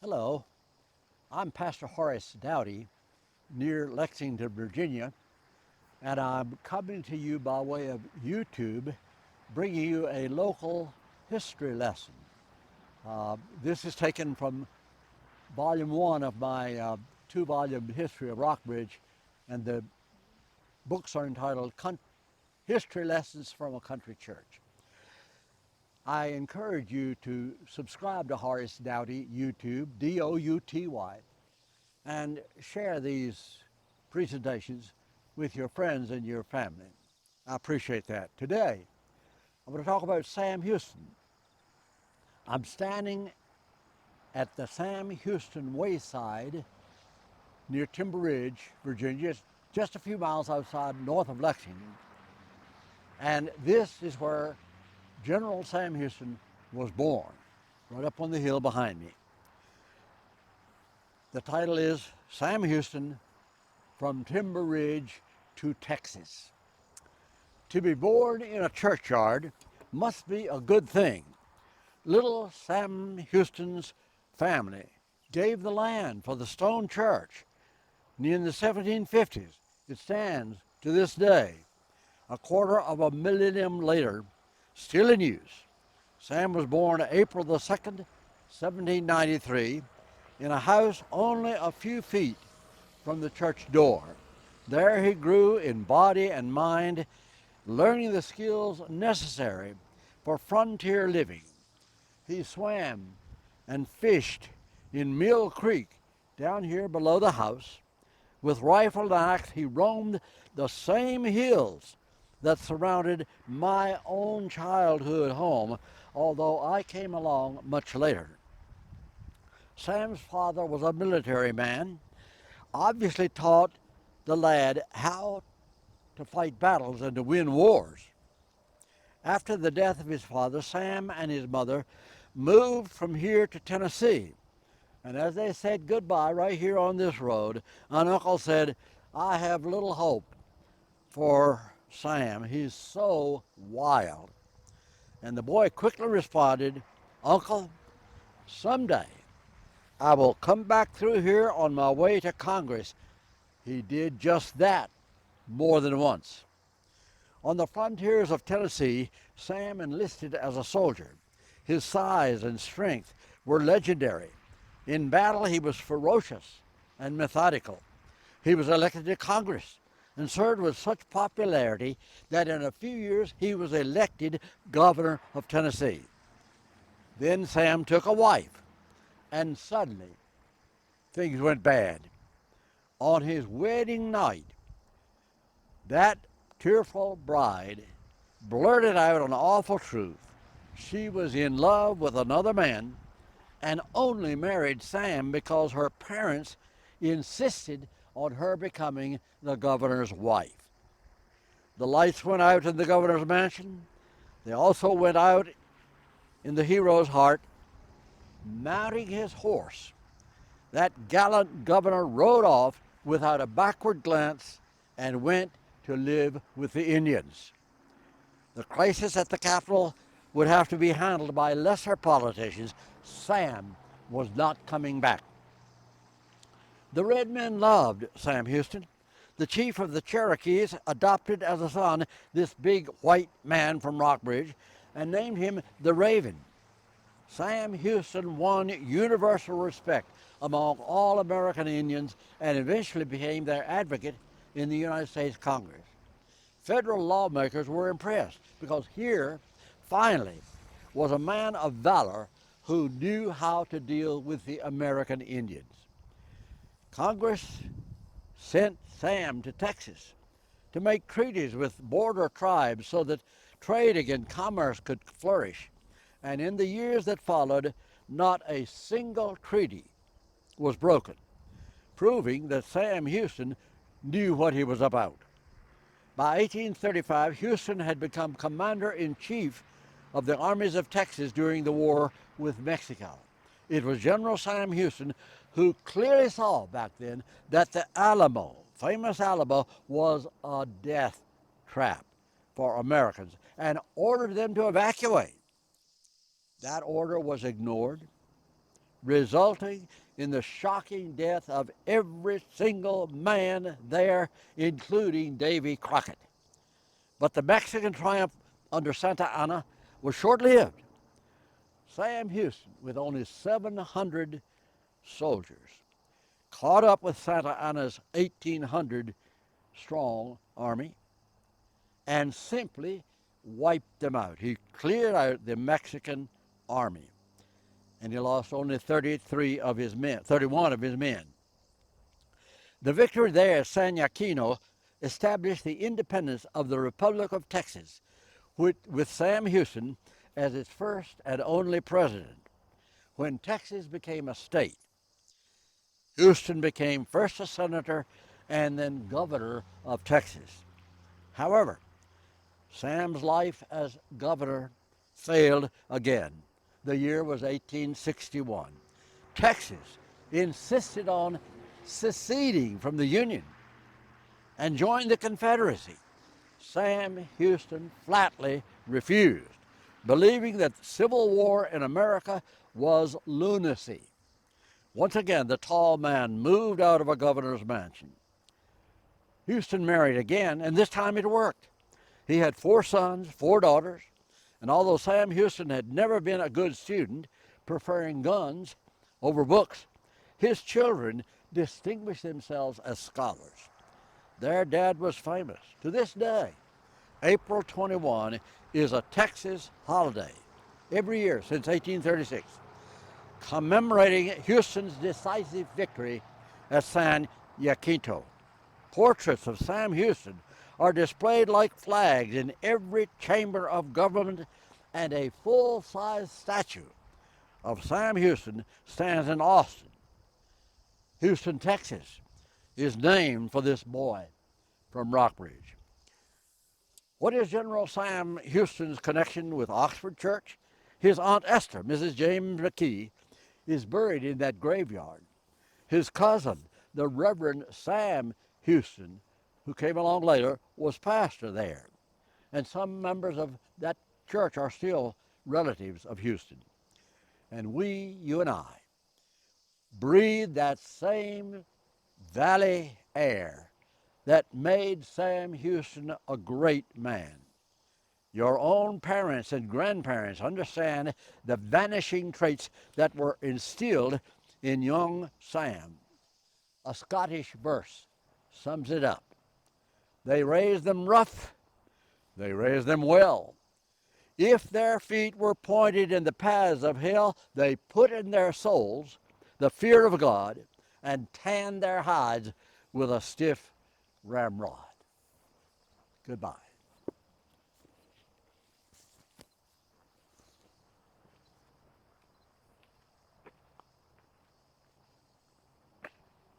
Hello, I'm Pastor Horace Douty near Lexington, Virginia, and I'm coming to you by way of YouTube, bringing you a local history lesson. This is taken from volume one of my two-volume history of Rockbridge, and the books are entitled History Lessons from a Country Church. I encourage you to subscribe to Horace Douty YouTube, D-O-U-T-Y, and share these presentations with your friends and your family. I appreciate that. Today, I'm going to talk about Sam Houston. I'm standing at the Sam Houston Wayside near Timber Ridge, Virginia, just a few miles outside north of Lexington. And this is where General Sam Houston was born, right up on the hill behind me. The title is Sam Houston from Timber Ridge to Texas. To be born in a churchyard must be a good thing. Little Sam Houston's family gave the land for the stone church. And in the 1750s, it stands to this day, a quarter of a millennium later, still in use. Sam was born April the 2nd, 1793, in a house only a few feet from the church door. There he grew in body and mind, learning the skills necessary for frontier living. He swam and fished in Mill Creek down here below the house. With rifle and axe, he roamed the same hills that surrounded my own childhood home, although I came along much later. Sam's father was a military man, obviously taught the lad how to fight battles and to win wars. After the death of his father, Sam and his mother moved from here to Tennessee. And as they said goodbye right here on this road, an uncle said, "I have little hope for Sam. He's so wild." And the boy quickly responded, "Uncle, someday I will come back through here on my way to Congress." He did just that more than once. On the frontiers of Tennessee, Sam enlisted as a soldier. His size and strength were legendary. In battle, he was ferocious and methodical. He was elected to Congress and served with such popularity that in a few years he was elected governor of Tennessee. Then Sam took a wife, and suddenly things went bad. On his wedding night, that tearful bride blurted out an awful truth. She was in love with another man and only married Sam because her parents insisted on her becoming the governor's wife. The lights went out in the governor's mansion. They also went out in the hero's heart. Mounting his horse, that gallant governor rode off without a backward glance and went to live with the Indians. The crisis at the capital would have to be handled by lesser politicians. Sam was not coming back. The red men loved Sam Houston. The chief of the Cherokees adopted as a son this big white man from Rockbridge and named him the Raven. Sam Houston won universal respect among all American Indians and eventually became their advocate in the United States Congress. Federal lawmakers were impressed because here, finally, was a man of valor who knew how to deal with the American Indians. Congress sent Sam to Texas to make treaties with border tribes so that trade and commerce could flourish. And in the years that followed, not a single treaty was broken, proving that Sam Houston knew what he was about. By 1835, Houston had become commander-in-chief of the armies of Texas during the war with Mexico. It was General Sam Houston who clearly saw back then that the Alamo, famous Alamo, was a death trap for Americans and ordered them to evacuate. That order was ignored. resulting in the shocking death of every single man there, including Davy Crockett. But the Mexican triumph under Santa Anna was short-lived. Sam Houston, with only 700 soldiers, caught up with Santa Anna's 1,800-strong army and simply wiped them out. He cleared out the Mexican army, and he lost only 31 of his men. The victory there at San Jacinto established the independence of the Republic of Texas, with Sam Houston as its first and only president. When Texas became a state, Houston became first a senator and then governor of Texas. However, Sam's life as governor failed again. The year was 1861. Texas insisted on seceding from the Union and joined the Confederacy. Sam Houston flatly refused, believing that civil war in America was lunacy. Once again, the tall man moved out of a governor's mansion. Houston married again, and this time it worked. He had 4 sons, 4 daughters, and although Sam Houston had never been a good student, preferring guns over books, his children distinguished themselves as scholars. Their dad was famous. To this day, April 21 is a Texas holiday every year since 1836, commemorating Houston's decisive victory at San Jacinto. Portraits of Sam Houston are displayed like flags in every chamber of government, and a full-size statue of Sam Houston stands in Austin. Houston, Texas, is named for this boy from Rockbridge. What is General Sam Houston's connection with Oxford Church? His Aunt Esther, Mrs. James McKee, is buried in that graveyard. His cousin, the Reverend Sam Houston, who came along later, was pastor there. And some members of that church are still relatives of Houston. And we, you and I, breathe that same valley air that made Sam Houston a great man. Your own parents and grandparents understand the vanishing traits that were instilled in young Sam. A Scottish verse sums it up. They raised them rough, they raised them well. If their feet were pointed in the paths of hell, they put in their souls the fear of God and tanned their hides with a stiff ramrod. Goodbye.